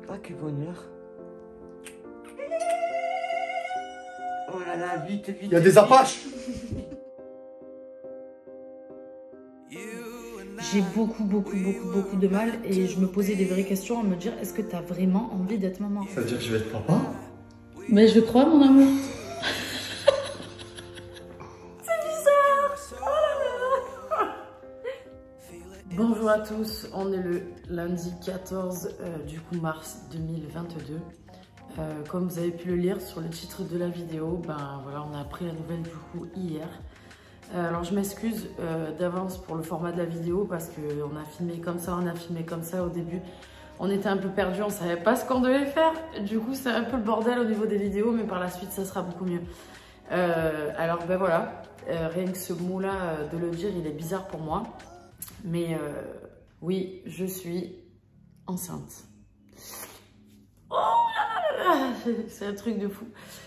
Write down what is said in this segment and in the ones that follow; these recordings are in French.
Ah, quel bonheur. Oh là là, vite, vite. Il y a des Apaches. J'ai beaucoup de mal et je me posais des vraies questions à me dire est-ce que t'as vraiment envie d'être maman? Ça veut dire que je vais être papa? Mais je crois, mon amour. C'est bizarre. Oh là là. Bonjour à tous, on est le lundi 14 du coup mars 2022. Comme vous avez pu le lire sur le titre de la vidéo, ben voilà, on a appris la nouvelle du coup hier. Alors je m'excuse d'avance pour le format de la vidéo parce qu'on a filmé comme ça, on a filmé comme ça au début. On était un peu perdus, on savait pas ce qu'on devait faire. Du coup c'est un peu le bordel au niveau des vidéos, mais par la suite ça sera beaucoup mieux. Alors ben voilà, rien que ce mot-là de le dire, il est bizarre pour moi. Mais oui, je suis enceinte. Oh là là là, c'est un truc de fou.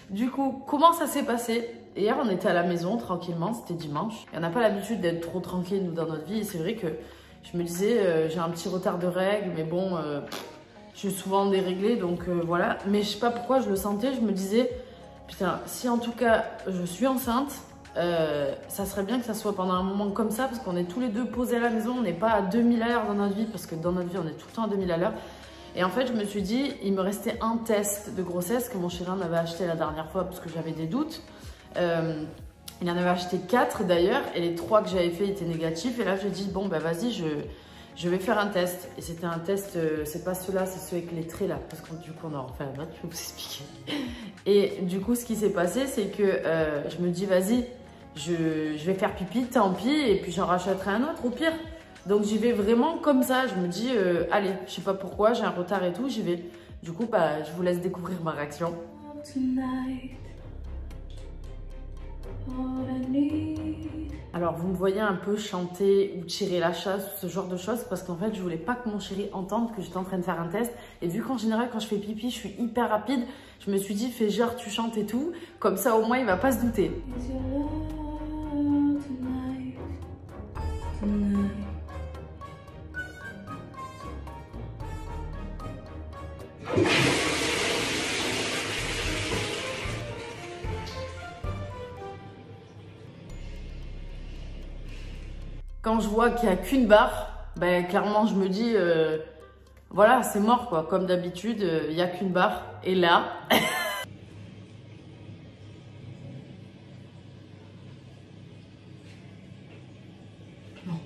Du coup, comment ça s'est passé? Hier, on était à la maison tranquillement, c'était dimanche. Et on n'a pas l'habitude d'être trop tranquille, nous, dans notre vie. Et c'est vrai que je me disais, j'ai un petit retard de règles, mais bon, je suis souvent déréglée, donc voilà. Mais je sais pas pourquoi je le sentais, je me disais, putain, si en tout cas je suis enceinte, ça serait bien que ça soit pendant un moment comme ça, parce qu'on est tous les deux posés à la maison, on n'est pas à 2000 à l'heure dans notre vie, parce que dans notre vie, on est tout le temps à 2000 à l'heure. Et en fait, je me suis dit, il me restait un test de grossesse que mon chéri en avait acheté la dernière fois parce que j'avais des doutes. Il en avait acheté 4 d'ailleurs, et les 3 que j'avais fait étaient négatifs. Et là, j'ai dit, bon, bah vas-y, je vais faire un test. Et c'était un test, c'est pas ceux-là, c'est ceux avec les traits là. Parce que du coup, on en refait un autre, je vais vous expliquer. Et du coup, ce qui s'est passé, c'est que je me dis, vas-y, je vais faire pipi, tant pis, et puis j'en rachèterai un autre au pire. Donc j'y vais vraiment comme ça, je me dis, allez, je sais pas pourquoi, j'ai un retard et tout, j'y vais. Du coup, bah, je vous laisse découvrir ma réaction. Alors vous me voyez un peu chanter ou tirer la chasse ou ce genre de choses parce qu'en fait je voulais pas que mon chéri entende que j'étais en train de faire un test. Et vu qu'en général quand je fais pipi je suis hyper rapide, je me suis dit fais genre tu chantes et tout, comme ça au moins il va pas se douter. Quand je vois qu'il n'y a qu'une barre, ben, clairement je me dis, voilà, c'est mort quoi. Comme d'habitude, il n'y a qu'une barre. Et là... non.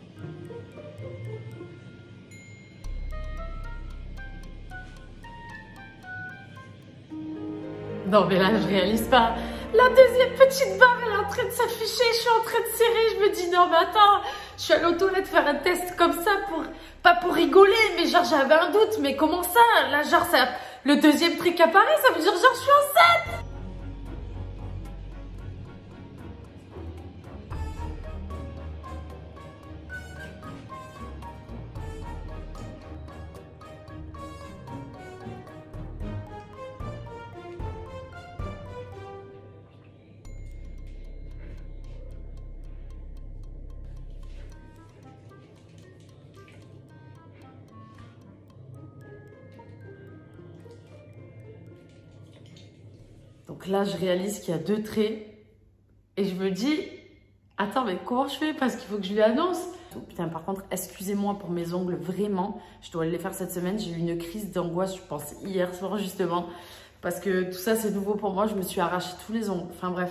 Non mais là je réalise pas. La deuxième petite barre elle est en train de s'afficher, je suis en train de serrer, je me dis non mais attends, je suis allée aux toilettes faire un test comme ça pour, pas pour rigoler, mais genre j'avais un doute, mais comment ça? Là genre ça, le deuxième truc apparaît, ça veut dire genre je suis enceinte. Donc là, je réalise qu'il y a 2 traits et je me dis, attends, mais comment je fais? Parce qu'il faut que je lui annonce. Oh, putain, par contre, excusez-moi pour mes ongles, vraiment. Je dois les faire cette semaine. J'ai eu une crise d'angoisse, je pense, hier soir, justement. Parce que tout ça, c'est nouveau pour moi. Je me suis arraché tous les ongles. Enfin, bref.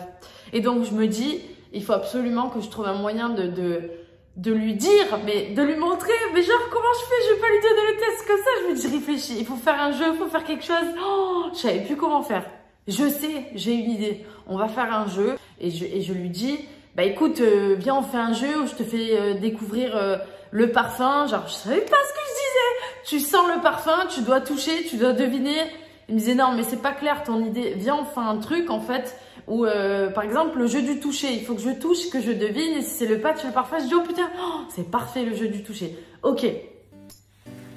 Et donc, je me dis, il faut absolument que je trouve un moyen de lui dire, mais de lui montrer. Mais genre, comment je fais? Je vais pas lui donner le test comme ça. Je me dis, réfléchis. Il faut faire un jeu, il faut faire quelque chose. Oh, je savais plus comment faire. Je sais, j'ai une idée. On va faire un jeu et je lui dis, bah écoute, viens on fait un jeu où je te fais découvrir le parfum. Genre, je savais pas ce que je disais. Tu sens le parfum, tu dois toucher, tu dois deviner. Il me disait non mais c'est pas clair ton idée. Viens on fait un truc en fait où par exemple le jeu du toucher. Il faut que je touche, que je devine. Et si c'est le patch, le parfum, je dis oh putain, oh, c'est parfait le jeu du toucher. Ok.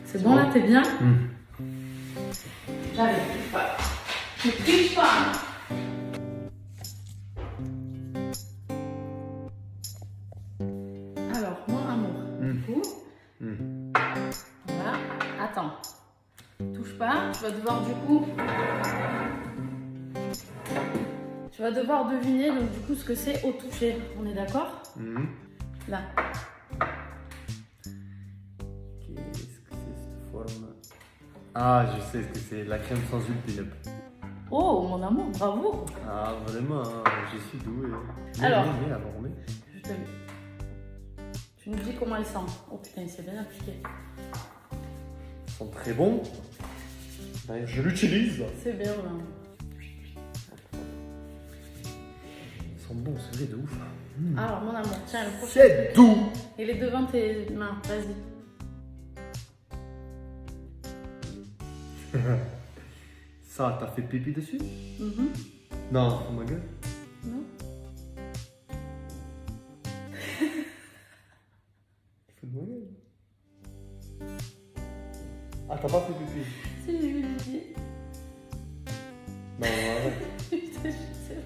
C'est bon là, t'es bien? J'arrive. Voilà. Tu triches pas. Alors, mon amour, du coup, voilà, attends. Touche pas, tu vas devoir du coup... Tu vas devoir deviner donc du coup ce que c'est au toucher. On est d'accord? Là. Qu'est-ce que c'est cette forme? Ah, je sais ce que c'est, la crème sans huile Pin-Up. Oh, mon amour, bravo! Ah, vraiment, je suis doué. Alors, mais. Je te... Tu nous dis comment elle sent. Oh putain, il s'est bien appliqué. Ils sont très bons. Ben, je l'utilise. C'est bien, là. Ils sont bons, c'est vrai de ouf. Alors, mon amour, tiens, le prochain. C'est doux. Il est devant tes mains, vas-y. Ça, t'as fait pipi dessus? Mhm. Non, oh ma gueule. Non. Fais de ma gueule. Ah, t'as pas fait pipi? Si, j'ai vu le pied. Non, arrête. Je te jure, c'est vrai.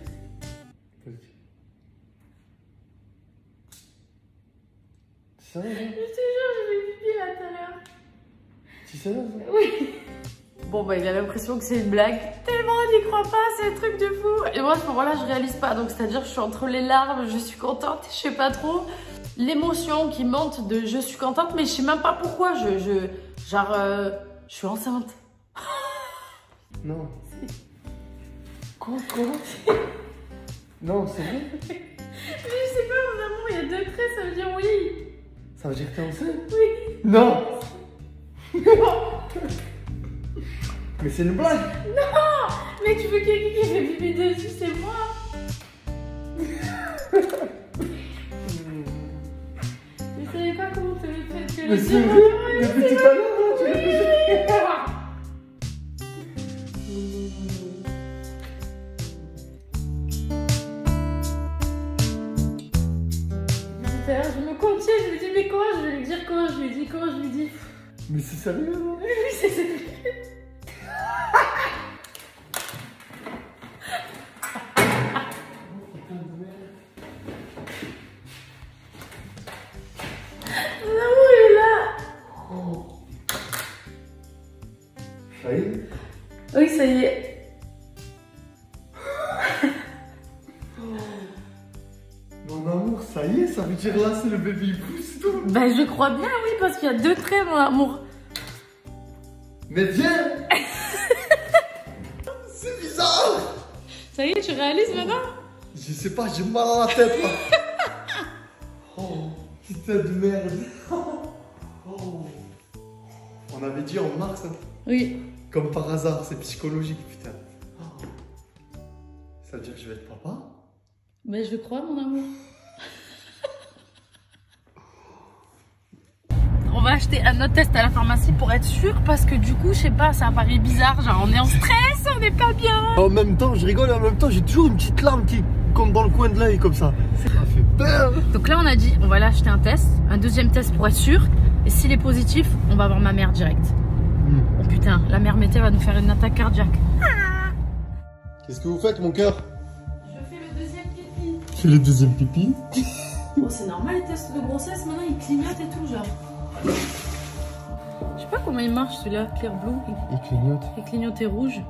Sérieux? Je te jure, j'ai vu pipi là tout à l'heure. Tu sais ça? Oui. Bon, bah, il a l'impression que c'est une blague. Tellement, on n'y croit pas, c'est un truc de fou. Et moi, à ce moment-là, je réalise pas. Donc, c'est-à-dire, je suis entre les larmes, je suis contente, je sais pas trop. L'émotion qui monte de je suis contente, mais je sais même pas pourquoi. Je suis enceinte. Non. Quoi? Non, c'est vrai? Mais je sais pas, mon amour, il y a 2 traits, ça veut dire oui. Ça veut dire que t'es enceinte? Oui. Non. Mais c'est une blague. Non. Mais tu veux quelqu'un qui fait pipi dessus, c'est moi. Je savais pas comment te le faire. Mais c'est vrai. Depuis tout à l'heure, tu l'as fait. Je me contiens, je me dis mais comment je vais lui dire, comment je lui dis. Mais c'est sérieux, non? Oui, c'est sérieux. Mon amour, il est là. Oh. Ça y est? Oui, ça y est. Mon amour, ça y est, ça veut dire là, c'est le bébé, il pousse tout. Ben, je crois bien, oui, parce qu'il y a 2 traits, mon amour. Mais viens. C'est bizarre. Ça y est, tu réalises maintenant? Je sais pas, j'ai mal à la tête là. Oh, putain de merde. Oh. On avait dit en mars, hein. Oui. Comme par hasard, c'est psychologique, putain. Oh. Ça veut dire que je vais être papa? Ben, je crois, mon amour. On va acheter un autre test à la pharmacie pour être sûr, parce que du coup, je sais pas, ça paraît bizarre. Genre, on est en stress, on n'est pas bien. En même temps, je rigole et en même temps, j'ai toujours une petite larme qui compte dans le coin de l'œil comme ça. Ça fait peur. Donc là, on a dit, on va aller acheter un test, un deuxième test pour être sûr. Et s'il est positif, on va voir ma mère direct. Oh putain, la mère Mété va nous faire une attaque cardiaque. Qu'est-ce que vous faites, mon cœur? Je fais le deuxième pipi. C'est le deuxième pipi. Oh, c'est normal, les tests de grossesse, maintenant, ils clignotent et tout, genre. Je sais pas comment il marche celui-là, Clear Blue. Il clignote. Il clignote et rouge.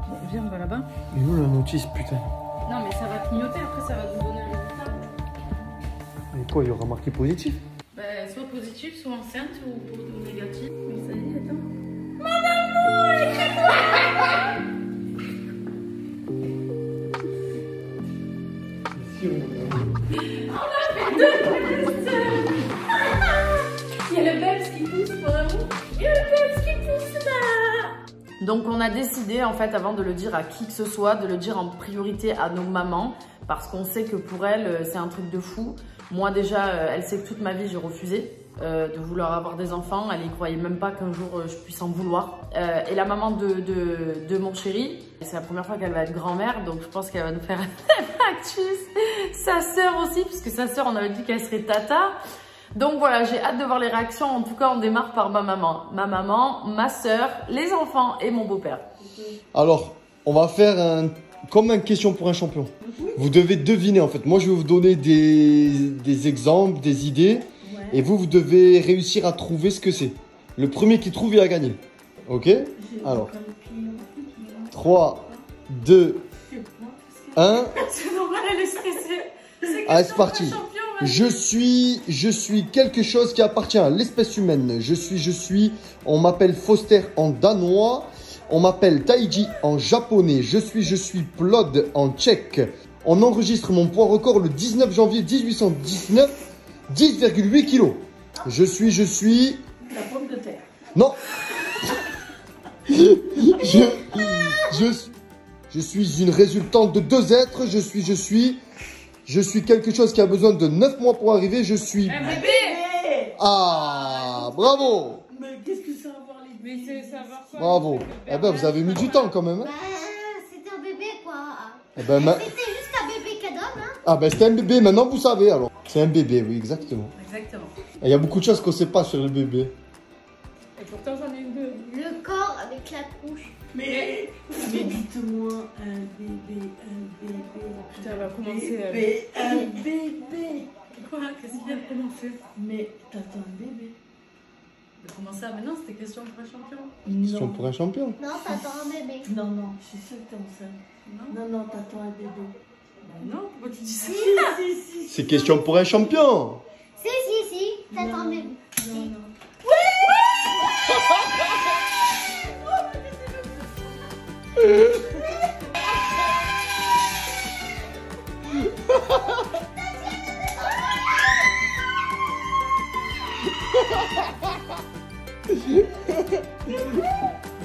Bon, viens, on va là-bas. Et où la notice, putain? Non, mais ça va clignoter, après ça va nous donner un résultat. Et quoi, il y aura marqué positif? Bah, soit positif, soit enceinte ou négatif. Mais ça y est, attends. Mon amour, écris-moi. On a fait 2 tests. Il y a le Bebs qui pousse, mon amour. Il y a le Bebs qui pousse là. Donc on a décidé en fait avant de le dire à qui que ce soit, de le dire en priorité à nos mamans. Parce qu'on sait que pour elles, c'est un truc de fou. Moi déjà, elle sait que toute ma vie j'ai refusé de vouloir avoir des enfants. Elle y croyait même pas qu'un jour je puisse en vouloir. Et la maman de mon chéri, c'est la première fois qu'elle va être grand-mère. Donc je pense qu'elle va nous faire un factus. Sa sœur aussi, puisque sa sœur on avait dit qu'elle serait tata. Donc voilà, j'ai hâte de voir les réactions. En tout cas, on démarre par ma maman. Ma maman, ma sœur, les enfants et mon beau-père. Alors, on va faire comme une question pour un champion. Vous devez deviner en fait. Moi, je vais vous donner des exemples, des idées. Ouais. Et vous devez réussir à trouver ce que c'est. Le premier qui trouve, il a gagné. Ok? Alors. 3, 2, 1. C'est normal, elle est stressée. Allez, c'est parti. Je suis quelque chose qui appartient à l'espèce humaine. Je suis. On m'appelle Foster en danois. On m'appelle Taiji en japonais. Je suis Plod en tchèque. On enregistre mon poids record le 19 janvier 1819. 10,8 kilos. Je suis. La pomme de terre. Non. Je suis une résultante de 2 êtres. Je suis quelque chose qui a besoin de 9 mois pour arriver. Je suis. Un bébé. Ah, bravo. Mais qu'est-ce que ça va voir les bébés? Mais c'est savoir quoi? Bravo. Eh ben, vous avez mis du temps quand même. Hein. C'était un bébé quoi. Eh ben, C'était juste un bébé qu'Adam, hein. Ah ben, c'était un bébé. Maintenant, vous savez alors. C'est un bébé, oui, exactement. Exactement. Il y a beaucoup de choses qu'on ne sait pas sur le bébé. Et pourtant, j'en ai eu 2. Le corps avec la couche. Mais dites-moi un bébé. Putain, elle va commencer. Un bébé. Quoi? Qu'est-ce qui vient de commencer? Mais t'attends un bébé. De commencer à maintenant, c'était question pour un champion. Question pour un champion. Non, t'attends un bébé. Non, je suis sûre que t'es enceinte. Non, t'attends un bébé. Non, pourquoi tu dis ça? Si. C'est question pour un champion. Si, t'attends un bébé. Non.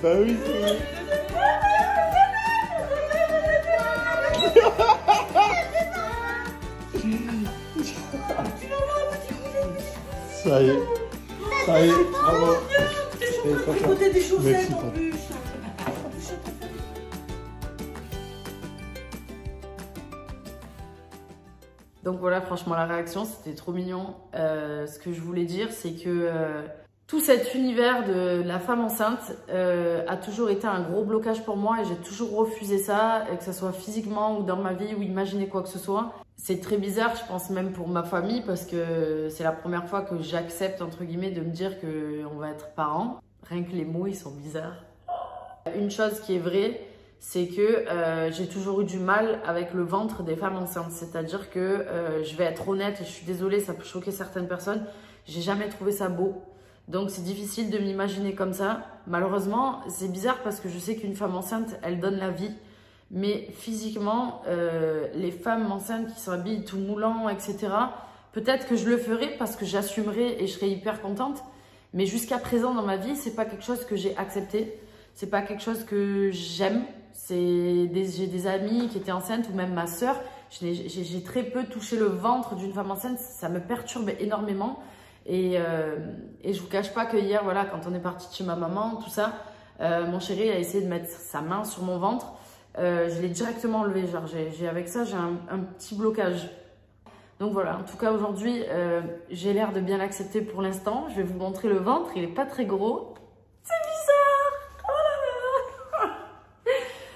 Bah oui, c'est vrai. Ça y est. Bravo. Écoutez des chaussettes Merci, en papa. plus. Donc voilà, franchement, la réaction, c'était trop mignon. Ce que je voulais dire, c'est que tout cet univers de la femme enceinte a toujours été un gros blocage pour moi et j'ai toujours refusé ça, que ce soit physiquement ou dans ma vie ou imaginer quoi que ce soit. C'est très bizarre, je pense même pour ma famille, parce que c'est la première fois que j'accepte, entre guillemets, de me dire qu'on va être parents. Rien que les mots, ils sont bizarres. Une chose qui est vraie, c'est que j'ai toujours eu du mal avec le ventre des femmes enceintes. C'est-à-dire que, je vais être honnête, et je suis désolée, ça peut choquer certaines personnes, j'ai jamais trouvé ça beau. Donc c'est difficile de m'imaginer comme ça. Malheureusement, c'est bizarre parce que je sais qu'une femme enceinte, elle donne la vie. Mais physiquement, les femmes enceintes qui s'habillent tout moulant, etc., peut-être que je le ferai parce que j'assumerai et je serai hyper contente. Mais jusqu'à présent dans ma vie, c'est pas quelque chose que j'ai accepté. C'est pas quelque chose que j'aime. J'ai des amies qui étaient enceintes ou même ma sœur. J'ai très peu touché le ventre d'une femme enceinte. Ça me perturbe énormément. Et je vous cache pas que hier, voilà, quand on est parti de chez ma maman, tout ça, mon chéri a essayé de mettre sa main sur mon ventre. Je l'ai directement enlevé. Genre, avec ça, j'ai un petit blocage. Donc voilà, en tout cas aujourd'hui, j'ai l'air de bien l'accepter pour l'instant. Je vais vous montrer le ventre, il est pas très gros. C'est bizarre. Oh là là.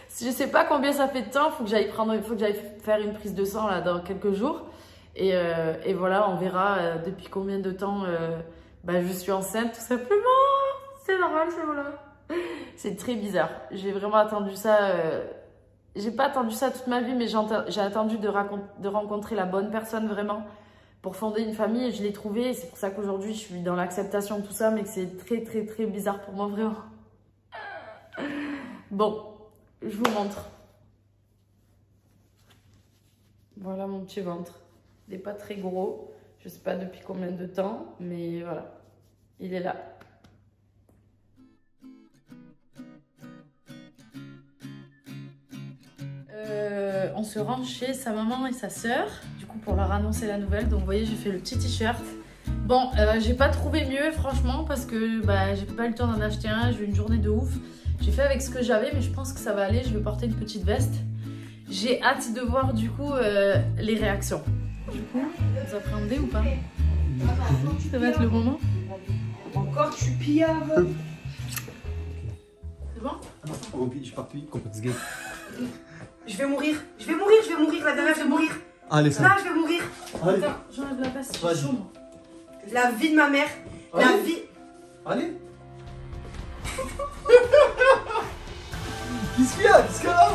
Je sais pas combien ça fait de temps, il faut que j'aille faire une prise de sang là dans quelques jours. Et voilà, on verra depuis combien de temps je suis enceinte tout simplement. C'est normal, c'est voilà. C'est très bizarre. J'ai vraiment attendu ça. J'ai pas attendu ça toute ma vie, mais j'ai attendu de rencontrer la bonne personne vraiment pour fonder une famille et je l'ai trouvée. C'est pour ça qu'aujourd'hui je suis dans l'acceptation de tout ça, mais que c'est très très très bizarre pour moi vraiment. Bon, je vous montre. Voilà mon petit ventre. Il n'est pas très gros. Je sais pas depuis combien de temps, mais voilà, il est là. On se rend chez sa maman et sa sœur, du coup pour leur annoncer la nouvelle. Donc vous voyez, j'ai fait le petit t-shirt. Bon, j'ai pas trouvé mieux franchement parce que j'ai pas eu le temps d'en acheter un. J'ai eu une journée de ouf. J'ai fait avec ce que j'avais, mais je pense que ça va aller. Je vais porter une petite veste. J'ai hâte de voir du coup les réactions. Du coup, vous appréhendez ou pas? Ça va être le moment. Encore tu piaves. C'est bon? Je parti, complexe gay. Je vais mourir, la dernière, je vais mourir. Allez, ça. Là, je vais mourir. Allez. Attends, j'enlève la veste, c'est Vas-y. chaud moi. La vie de ma mère, la Allez. vie. Allez. Qu'est-ce qu'il y a? Qu'est-ce qu'il y a là?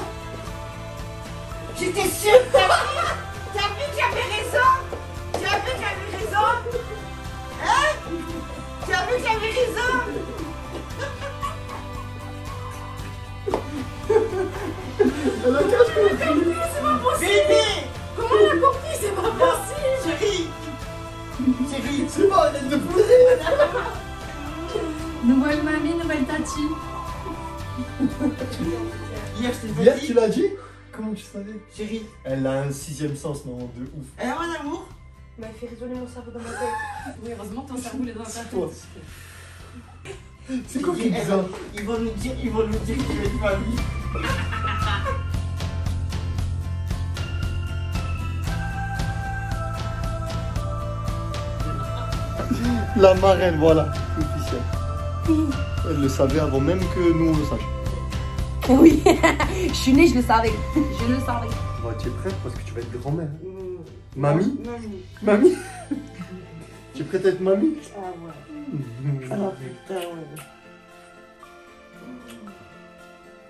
J'étais sûre que t'as vu que j'avais raison. Tu as vu que j'avais raison. Hein? Tu as vu que j'avais raison. Elle a caché le cri. C'est pas possible. Bébé. Comment elle a compris? C'est pas possible. Chérie. Chérie. C'est pas, arrête de pleurer. Nouvelle mamie, nouvelle tati. Hier, je t'ai Hier, dit. tu l'as dit? Comment tu savais? Chérie. Elle a un 6e sens, non, de ouf. Alors, mon amour. Il m'a fait résonner mon cerveau dans ma tête. Oui, heureusement ton cerveau est dans ta tête. Toi. C'est quoi qui est bizarre? Ils vont nous dire que tu es une famille. La marraine, voilà, c'est officiel. Elle le savait avant même que nous on le sache. Oui, je suis née, je le savais. Je le savais. Bah, tu es prête parce que tu vas être grand-mère. Mamie? Mamie. Mamie? Tu es prête à être mamie? Ah ouais. Ah putain, ouais.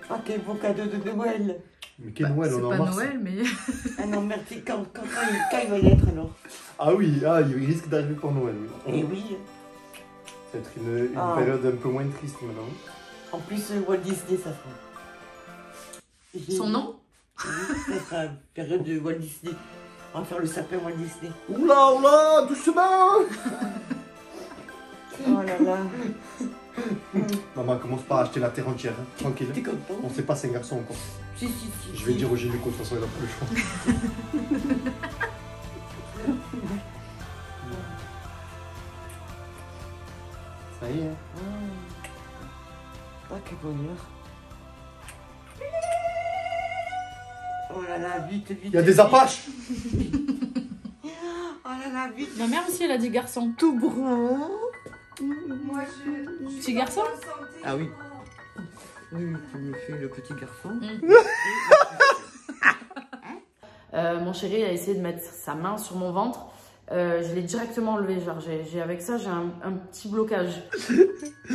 Ah, quel beau cadeau de Noël. Mais quel Noël, on est en C'est pas mars. Noël, mais. Ah non, merci. Quand il va y être alors. Ah oui, ah, il risque d'arriver pour Noël, oui. Et oui. Ça va être une Ah. période un peu moins triste maintenant. En plus, Walt Disney, ça sera. Son nom? Oui, ça sera la période de Walt Disney. On va faire le sapin Walt Disney. Oula, oula, doucement! Oh là là. Maman, commence pas à acheter la terre entière, hein. Tranquille. T'es content? On sait pas, c'est un garçon encore. Si. Je vais dire au gynéco, de toute façon, il a pas le choix. Ça y est. Ah, quel bonheur. Oh là là, vite. Il y a des apaches! Oh là là, vite. Ma mère aussi, elle a dit garçon. Tout brun. Moi, je Petit garçon? Ah oui. Oui, tu me fais le petit garçon. Mon chéri a essayé de mettre sa main sur mon ventre. Je l'ai directement enlevé. Genre, avec ça, j'ai un petit blocage. Il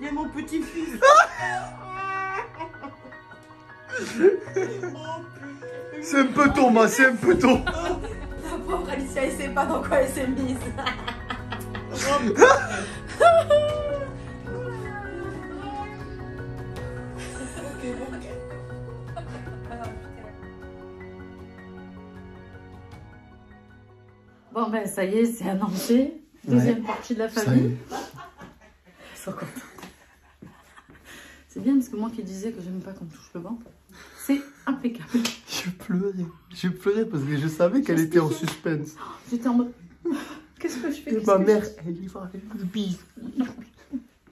y a mon petit-fils. C'est un peu tôt, ma, c'est un peu tôt. La pauvre Alicia, elle sait pas dans quoi elle s'est mise. Bon, ben, ça y est, c'est annoncé. Deuxième partie de la famille. Ils sont contents. C'est bien parce que moi qui disais que j'aime pas qu'on me touche le ventre, c'est impeccable. Je pleurais parce que je savais qu'elle était en suspense. J'étais en mode, qu'est-ce que je fais? Et ma mère, elle y va, elle me bise.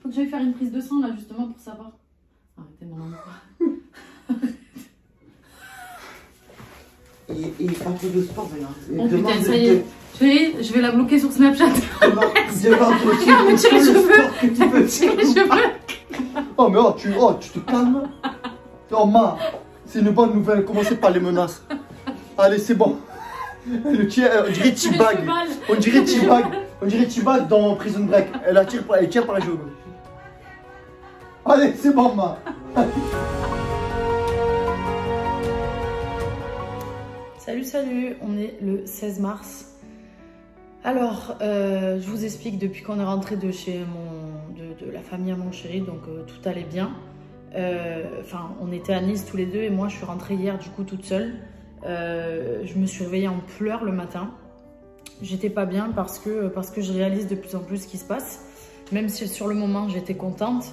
Faut que j'aille faire une prise de sang là justement pour savoir. Arrêtez mon amour. Et pas tout de sport maintenant. Oh putain, ça y est. Je vais la bloquer sur Snapchat. Devant Me tirer les cheveux. Me tirer les cheveux. Oh, mais tu te calmes. Oh, ma, c'est une bonne nouvelle. Commencez par les menaces. Allez, c'est bon. Le tien, on dirait T-Bag. On dirait T-Bag. On dirait T-Bag dans Prison Break. Elle tire par les cheveux. Allez, c'est bon, ma. Salut, on est le 16 mars. Alors, je vous explique, depuis qu'on est rentré de chez de la famille à mon chéri, donc tout allait bien. Enfin, on était à Nice tous les deux et moi je suis rentrée hier du coup toute seule. Je me suis réveillée en pleurs le matin. J'étais pas bien parce que je réalise de plus en plus ce qui se passe. Même si sur le moment j'étais contente.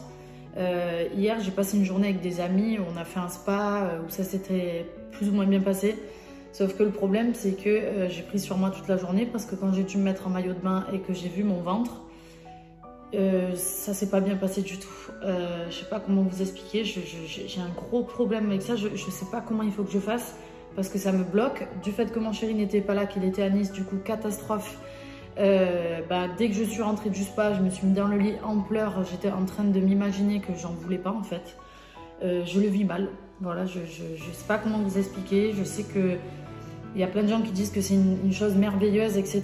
Hier j'ai passé une journée avec des amis, on a fait un spa où ça s'était plus ou moins bien passé. Sauf que le problème c'est que j'ai pris sur moi toute la journée parce que quand j'ai dû me mettre en maillot de bain et que j'ai vu mon ventre, ça s'est pas bien passé du tout. Je sais pas comment vous expliquer, j'ai un gros problème avec ça, je sais pas comment il faut que je fasse parce que ça me bloque. Du fait que mon chéri n'était pas là, qu'il était à Nice, du coup catastrophe. Dès que je suis rentrée du spa, je me suis mis dans le lit en pleurs, j'étais en train de m'imaginer que j'en voulais pas en fait. Je le vis mal, voilà, je sais pas comment vous expliquer, je sais que Il y a plein de gens qui disent que c'est une chose merveilleuse, etc.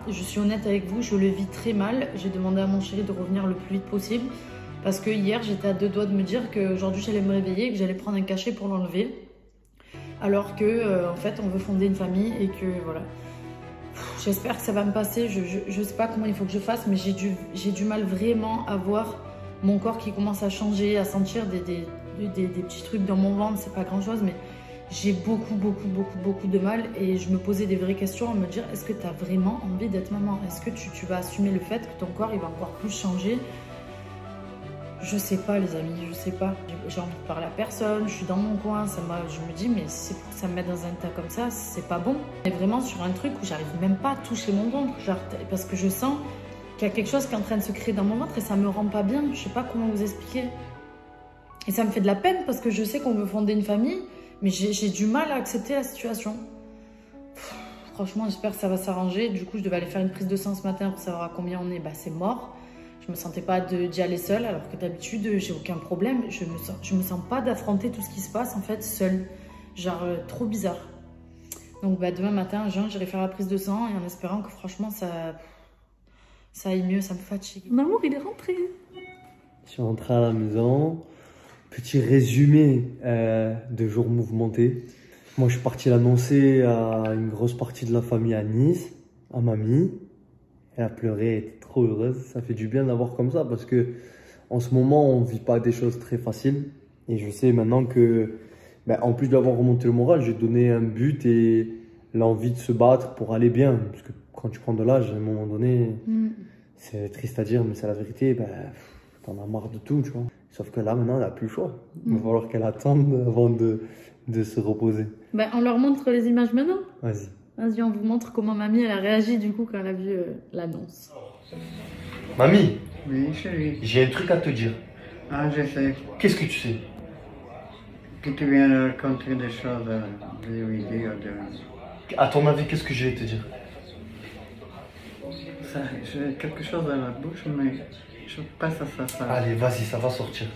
Je suis honnête avec vous, je le vis très mal. J'ai demandé à mon chéri de revenir le plus vite possible. Parce que hier, j'étais à 2 doigts de me dire qu'aujourd'hui, j'allais me réveiller et que j'allais prendre un cachet pour l'enlever. Alors que, en fait, on veut fonder une famille et que, voilà. J'espère que ça va me passer. Je sais pas comment il faut que je fasse, mais j'ai du mal vraiment à voir mon corps qui commence à changer, à sentir des petits trucs dans mon ventre. C'est pas grand-chose, mais... J'ai beaucoup de mal et je me posais des vraies questions à me dire est-ce que tu as vraiment envie d'être maman? Est-ce que tu vas assumer le fait que ton corps il va encore plus changer? Je sais pas les amis, je sais pas. J'ai envie de parler à personne, je suis dans mon coin, je me dis mais si c'est pour que ça me mette dans un tas comme ça, c'est pas bon. Mais vraiment sur un truc où j'arrive même pas à toucher mon ventre, genre, parce que je sens qu'il y a quelque chose qui est en train de se créer dans mon ventre et ça me rend pas bien, je sais pas comment vous expliquer. Et ça me fait de la peine parce que je sais qu'on veut fonder une famille. Mais j'ai du mal à accepter la situation. Franchement, j'espère que ça va s'arranger. Du coup, je devais aller faire une prise de sang ce matin pour savoir à combien on est. Bah, c'est mort. Je me sentais pas d'y aller seule, alors que d'habitude, j'ai aucun problème. Je me sens pas d'affronter tout ce qui se passe, en fait, seule. Genre, trop bizarre. Donc, bah, demain matin, j'irai faire la prise de sang et en espérant que, franchement, ça aille mieux, ça me fatigue. Mon amour, il est rentré. Je suis rentré à la maison. Petit résumé de jours mouvementés. Moi, je suis parti l'annoncer à une grosse partie de la famille à Nice, à mamie. Elle a pleuré, elle était trop heureuse. Ça fait du bien d'avoir comme ça parce que en ce moment, on ne vit pas des choses très faciles. Et je sais maintenant que, ben, en plus d'avoir remonté le moral, j'ai donné un but et l'envie de se battre pour aller bien. Parce que quand tu prends de l'âge, à un moment donné, c'est triste à dire, mais c'est la vérité, ben, t'en as marre de tout, tu vois. Sauf que là, maintenant, elle n'a plus le choix. Il va falloir qu'elle attende avant de se reposer. Ben, on leur montre les images maintenant. Vas-y. Vas-y, on vous montre comment mamie elle a réagi du coup quand elle a vu l'annonce. Mamie, Oui, chérie. j'ai un truc à te dire. Ah, je sais. Qu'est-ce que tu sais? Que tu viens de raconter des choses de vidéos À ton avis, qu'est-ce que je vais te dire? Ça, j'ai quelque chose dans la bouche, mais je passe à ça. Allez, vas-y, ça va sortir.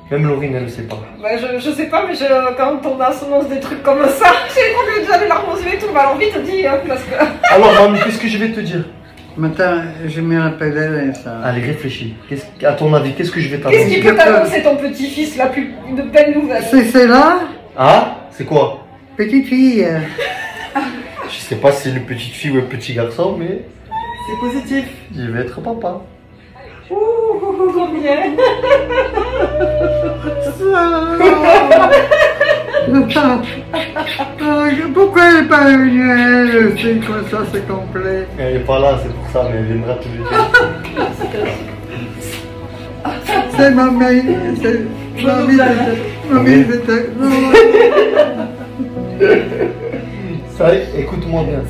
Même Laurine, elle ne sait pas. Bah, je sais pas, mais quand on annonce des trucs comme ça, j'ai compris déjà les larmes aux yeux et tout, bah alors vite dis, hein, parce que... Alors, mamie, qu'est-ce que je vais te dire? Maintenant, je me rappelle ça. Allez, réfléchis. À ton avis, qu'est-ce que je vais t'annoncer? Qu'est-ce qui peut t'annoncer ton petit-fils, une belle nouvelle? C'est là? Ah? C'est quoi? Petite fille. Je sais pas si c'est une petite fille ou un petit garçon, mais C'est positif. je vais être papa. Ouh, trop bien. Pourquoi elle n'est pas venue elle? C'est comme ça, c'est complet. Elle est pas là, c'est pour ça, mais elle viendra te le dire. C'est mamie. C'est mamie, c'était... Ça, écoute-moi bien.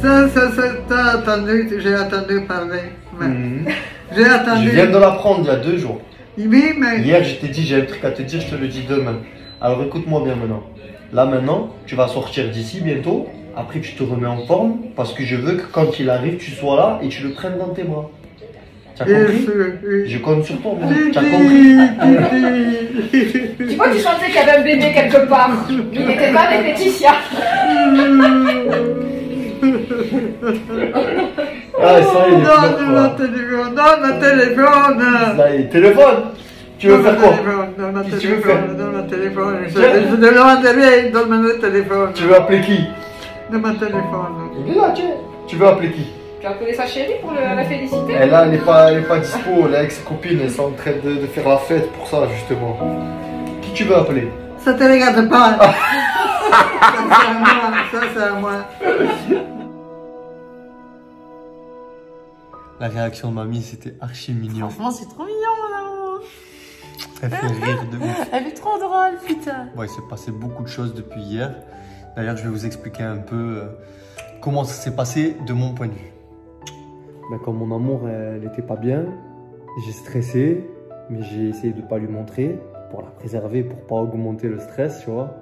T'as attendu, j'ai attendu parler. J'ai attendu. Je viens de l'apprendre il y a 2 jours. Oui, mais... Hier, je t'ai dit, j'ai un truc à te dire, je te le dis demain. Alors écoute-moi bien maintenant. Là maintenant, tu vas sortir d'ici bientôt. Après, tu te remets en forme parce que je veux que quand il arrive, tu sois là et tu le prennes dans tes bras. Tu as compris? Je compte sur toi, moi. Tu as compris? Tu vois, tu sentais qu'il y avait un bébé quelque part. Il n'était pas avec Laetitia. Ah, ça y est, il Donne mon téléphone, donne mon téléphone. Ça y est, téléphone. Tu veux faire quoi? Donne mon Qu'est-ce que tu veux faire? téléphone, donne mon téléphone. Je te demande, donne mon téléphone. Tu veux appeler qui? Donne mon téléphone. Il est là, tiens. Tu veux appeler qui? Tu as appelé sa chérie pour la féliciter? Elle là, elle est pas dispo, elle est avec ses copines, elles sont en train de faire la fête pour ça justement. Qui tu veux appeler? Ça te regarde pas. Ça c'est à moi. La réaction de mamie, c'était archi mignon. Franchement, c'est trop mignon, mon amour. Elle fait rire de ouf. Elle est trop drôle, putain. Bon, il s'est passé beaucoup de choses depuis hier. D'ailleurs, je vais vous expliquer un peu comment ça s'est passé de mon point de vue. Ben, comme mon amour, elle n'était pas bien, j'ai stressé, mais j'ai essayé de ne pas lui montrer pour la préserver, pour pas augmenter le stress, tu vois.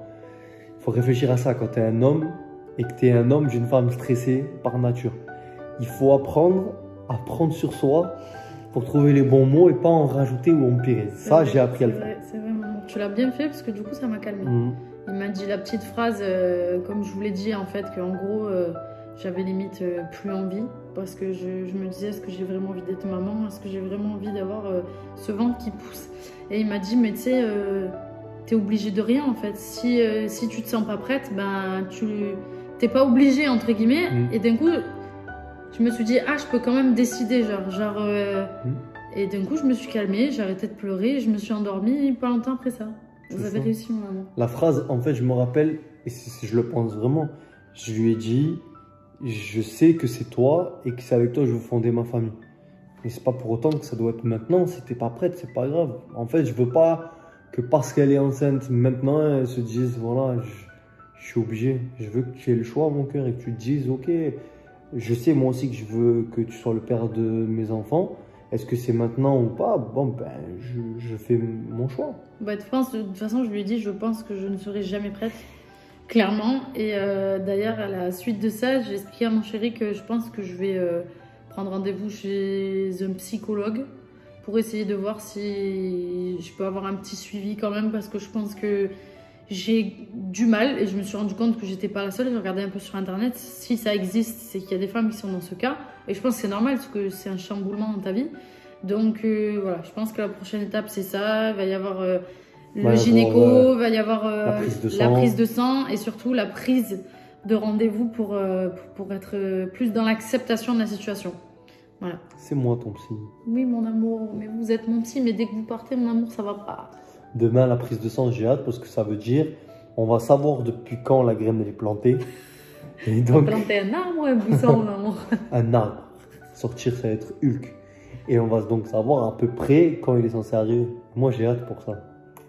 Il faut réfléchir à ça quand tu es un homme et que tu es un homme d'une femme stressée par nature. Il faut apprendre à prendre sur soi pour trouver les bons mots et pas en rajouter ou empirer. Ça, j'ai appris à le faire. C'est vrai, maman. Tu l'as bien fait parce que du coup, ça m'a calmé. Il m'a dit la petite phrase, comme je vous l'ai dit, en fait, qu'en gros, j'avais limite plus envie parce que je me disais est-ce que j'ai vraiment envie d'être maman, est-ce que j'ai vraiment envie d'avoir ce ventre qui pousse. Et il m'a dit mais tu sais t'es obligée de rien en fait, si tu te sens pas prête, ben tu t'es pas obligée entre guillemets. Et d'un coup je me suis dit ah je peux quand même décider et d'un coup je me suis calmée, j'ai arrêté de pleurer, je me suis endormie pas longtemps après ça. Vous avez réussi mon amour. La phrase en fait je me rappelle et je le pense vraiment, je lui ai dit je sais que c'est toi et que c'est avec toi que je veux fonder ma famille. Mais c'est pas pour autant que ça doit être maintenant. Si t'es pas prête, c'est pas grave. En fait, je veux pas que parce qu'elle est enceinte maintenant, elle se dise voilà, je suis obligé. Je veux que tu aies le choix, mon cœur, et que tu te dises ok, je sais moi aussi que je veux que tu sois le père de mes enfants. Est-ce que c'est maintenant ou pas? Bon, ben, je fais mon choix. Bah, de toute façon, je lui ai dit je pense que je ne serai jamais prête. Clairement, et d'ailleurs à la suite de ça, j'ai expliqué à mon chéri que je pense que je vais prendre rendez-vous chez un psychologue pour essayer de voir si je peux avoir un petit suivi quand même parce que je pense que j'ai du mal et je me suis rendu compte que j'étais pas la seule. J'ai regardé un peu sur internet, si ça existe, c'est qu'il y a des femmes qui sont dans ce cas et je pense que c'est normal parce que c'est un chamboulement dans ta vie. Donc voilà, je pense que la prochaine étape c'est ça, il va y avoir... le gynéco, va y avoir la prise de sang et surtout la prise de rendez-vous pour être plus dans l'acceptation de la situation. Voilà. C'est moi ton psy. Oui mon amour, mais vous êtes mon psy, mais dès que vous partez mon amour ça va pas. Demain la prise de sang j'ai hâte parce que ça veut dire on va savoir depuis quand la graine elle est plantée. Et donc, on va planter un arbre ou un buisson mon amour. Un arbre. Sortir ça va être Hulk. Et on va donc savoir à peu près quand il est censé arriver. Moi j'ai hâte pour ça.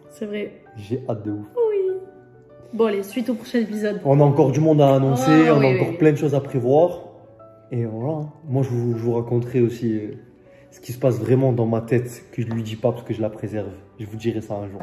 C'est vrai. J'ai hâte de ouf. Oui. Bon allez, suite au prochain épisode. On a encore du monde à annoncer, on a encore plein de choses à prévoir. Et voilà. Moi je vous raconterai aussi ce qui se passe vraiment dans ma tête, que je lui dis pas parce que je la préserve. Je vous dirai ça un jour.